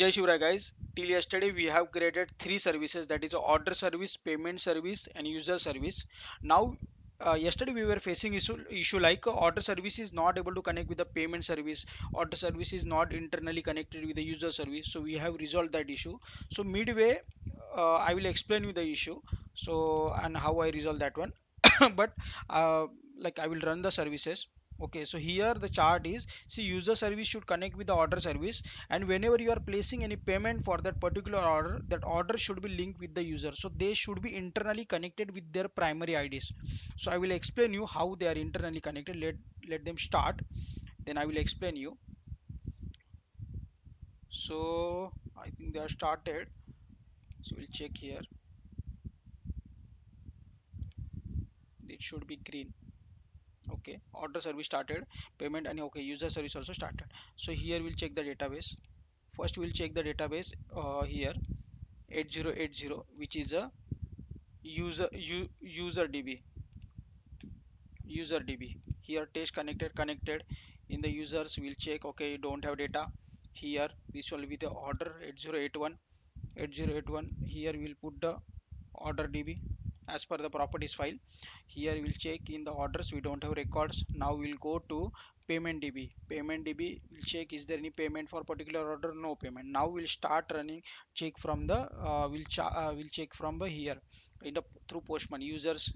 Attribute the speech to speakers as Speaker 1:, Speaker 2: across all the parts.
Speaker 1: Jai Shivra guys. Till yesterday we have created three services, that is order service, payment service and user service. Now yesterday we were facing issue like order service is not able to connect with the payment service, order service is not internally connected with the user service. So we have resolved that issue. So midway I will explain you the issue, so and how I resolve that one. But uh, like I will run the services. Okay, so here the chart is, see, user service should connect with the order service, and whenever you are placing any payment for that particular order, that order should be linked with the user, so they should be internally connected with their primary IDs. So I will explain you how they are internally connected. Let them start, then I will explain you. So I think they are started, so we'll check here. It should be green. Okay, order service started, payment, and okay, user service also started. So here we'll check the database. First we'll check the database here 8080, which is a user db. Here test connected. In the users we'll check, okay, you don't have data. Here this will be the order 8081. Here we'll put the order db as per the properties file. Here we'll check in the orders, we don't have records. Now we'll go to payment db. We'll check, is there any payment for particular order? No payment. Now we'll start running, check from the we'll check from the here in the through postman users.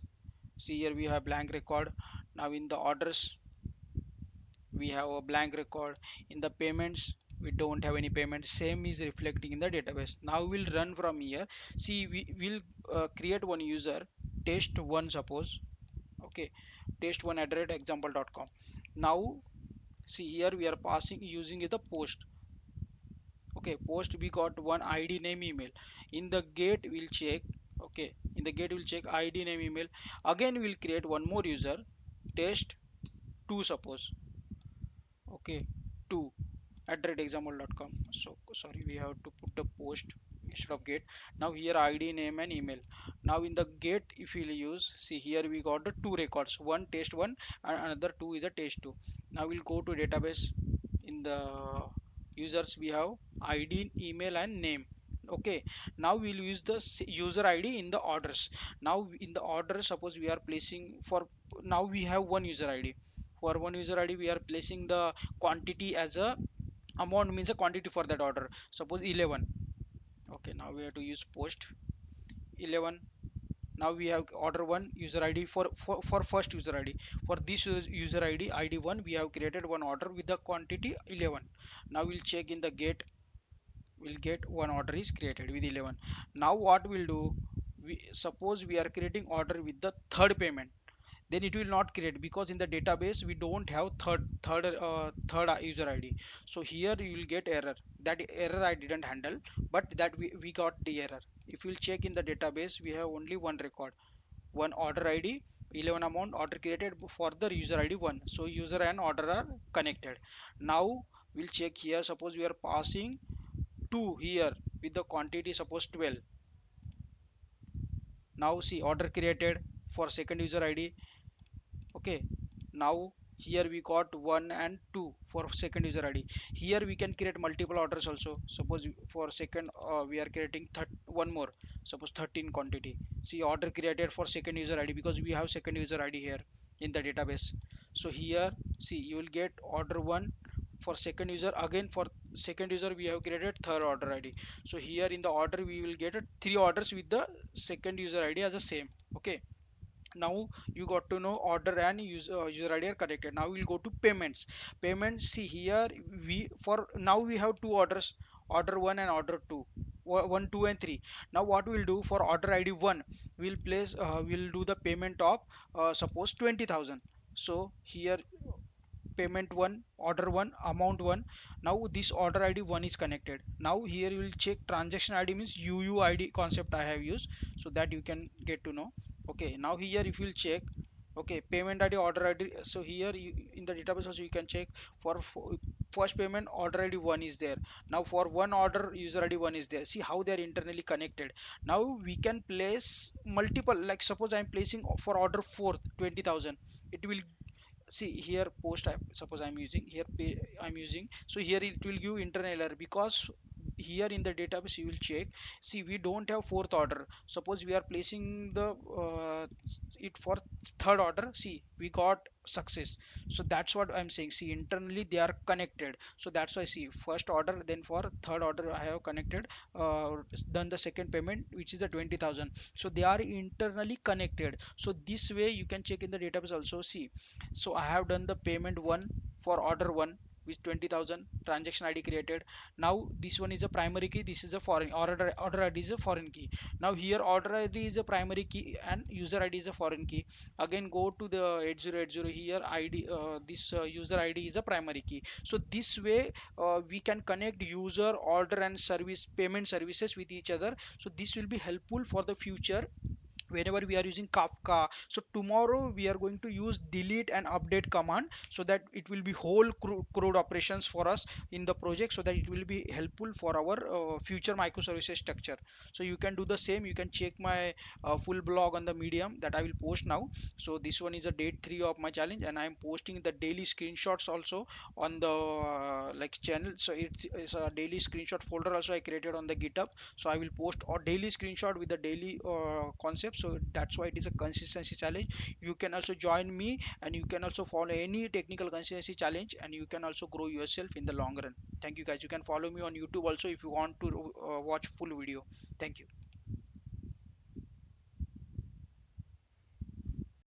Speaker 1: See, here we have blank record. Now in the orders we have a blank record. In the payments we don't have any payment, same is reflecting in the database. Now we'll run from here. See, we will create one user, test one, suppose. Okay, test one at example.com. Now see, here we are passing using the post. Okay, post, we got one id name email. In the gate we'll check. Okay, in the gate we'll check id name email. Again we'll create one more user, test 2, suppose. Okay, 2 at example.com. So sorry, we have to put the post instead of get. Now here id name and email. Now in the get, if we'll use, see, here we got the two records, one test 1 and another 2 is a test 2. Now we'll go to database. In the users we have id, email and name. Okay, now we'll use the user id in the orders. Now in the order, suppose we are placing for, now we have one user id. For one user id we are placing the quantity as a amount, means a quantity for that order, suppose 11. Okay, now we have to use post 11. Now we have order 1 user id for first user id. For this user id id1, we have created one order with the quantity 11. Now we'll check in the get, we'll get one order is created with 11. Now what we'll do, we suppose we are creating order with the third payment, then it will not create, because in the database we don't have third user id. So here you will get error. That error I didn't handle, but that we got the error. If you'll check in the database, we have only one record, one order id 11 amount order created for the user id 1. So user and order are connected. Now we'll check here, suppose we are passing 2 here with the quantity, suppose 12. Now see, order created for second user id. Okay, now here we got 1 and 2 for second user id. Here we can create multiple orders also. Suppose for second we are creating one more, suppose 13 quantity. See, order created for second user id, because we have second user id here in the database. So here, see, you will get order 1 for second user. Again for second user we have created third order id. So here in the order we will get three orders with the second user id as the same. Okay, now you got to know order and user id are connected. Now we'll go to payments. Payments, see, here we, for now we have two orders, order 1 and order 2, 1 2 and 3. Now what we'll do, for order id 1, we'll place we'll do the payment of suppose 20,000. So here payment 1, order 1, amount 1. Now this order id 1 is connected. Now here you will check transaction id, means uuid concept I have used, so that you can get to know. Okay, now here if you'll check, okay, payment id, order id. So here you, in the database also you can check for first payment order id 1 is there. Now for one order user id 1 is there. See how they are internally connected. Now we can place multiple, like suppose I'm placing for order 4 20,000. It will, see here post, suppose I'm using here I'm using, so here it will give internal error, because here in the database you will check. See, we don't have fourth order. Suppose we are placing the it for third order. See, we got success. So that's what I'm saying. See, internally they are connected. So that's why, see, first order, then for third order I have connected, done the second payment, which is the 20,000. So they are internally connected. So this way you can check in the database also. See, so I have done the payment one for order one with 20,000, transaction ID created. Now this one is a primary key, this is a foreign order ID is a foreign key. Now here order ID is a primary key and user ID is a foreign key. Again go to the 8080, here ID, this user ID is a primary key. So this way we can connect user, order and service, payment services with each other. So this will be helpful for the future whenever we are using Kafka. So tomorrow we are going to use delete and update command, so that it will be whole CRUD operations for us in the project, so that it will be helpful for our future microservices structure. So you can do the same. You can check my full blog on the Medium that I will post now. So this one is a day 3 of my challenge, and I am posting the daily screenshots also on the like channel. So it's a daily screenshot folder also I created on the GitHub. So I will post a daily screenshot with the daily concept. So that's why it is a consistency challenge. You can also join me, and you can also follow any technical consistency challenge, and you can also grow yourself in the long run. Thank you guys. You can follow me on YouTube also if you want to watch full video. Thank you.